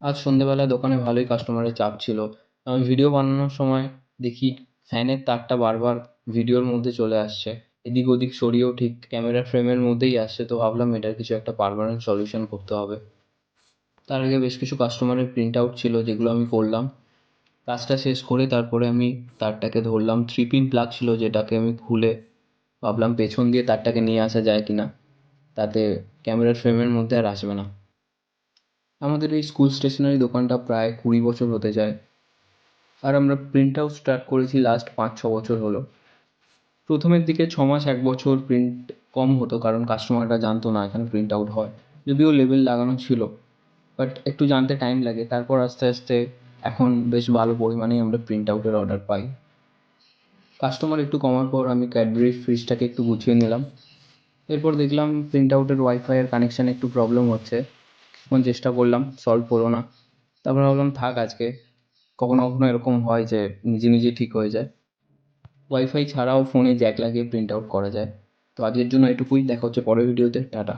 আজ সন্ধ্যেবেলায় দোকানে ভালোই কাস্টমারের চাপ ছিল। আমি ভিডিও বানানোর সময় দেখি ফ্যানের তারটা বারবার ভিডিওর মধ্যে চলে আসছে। এদিক ওদিক সরিয়েও ঠিক ক্যামেরার ফ্রেমের মধ্যেই আসছে, তো ভাবলাম এটার কিছু একটা পার্মানেন্ট সলিউশন করতে হবে। তার আগে বেশ কিছু কাস্টমারের প্রিন্ট আউট ছিল যেগুলো আমি করলাম। কাজটা শেষ করে তারপরে আমি তারটাকে ধরলাম। 3 পিন প্লাগ ছিল যেটাকে আমি খুলে ভাবলাম পেছন দিয়ে তারটাকে নিয়ে আসা যায় কিনা, তাতে ক্যামেরার ফ্রেমের মধ্যে আর আসবে না। আমাদের এই স্কুল স্টেশনারি দোকানটা প্রায় 20 বছর হতে যায়, আর আমরা প্রিন্ট আউট স্টার্ট করেছি লাস্ট 5-6 বছর হলো। প্রথমের দিকে 6 মাস 1 বছর প্রিন্ট কম হতো, কারণ কাস্টমাররা জানতো না এখানে প্রিন্ট আউট হয়। যদিও লেবেল লাগানো ছিল, বাট একটু জানতে টাইম লাগে। তারপর আস্তে আস্তে এখন বেশ ভালো পরিমাণেই আমরা প্রিন্ট আউটের অর্ডার পাই। কাস্টমার একটু কমার পর আমি ক্যাডবেরির ফ্রিজটাকে একটু গুছিয়ে নিলাম। এরপর দেখলাম প্রিন্ট আউটের ওয়াইফাইয়ের কানেকশানে একটু প্রবলেম হচ্ছে। কিছুক্ষণ চেষ্টা করলাম, সলভ হলো না। তারপর ভাবলাম থাক আজকে, কখনো কখনো এরকম হয় যে নিজে নিজেই ঠিক হয়ে যায়। ওয়াইফাই ছাড়াও ফোনে জ্যাক লাগিয়ে প্রিন্ট আউট করা যায়। তো আজকের জন্য এটুকুই, দেখা হচ্ছে পরের ভিডিওতে। টাটা।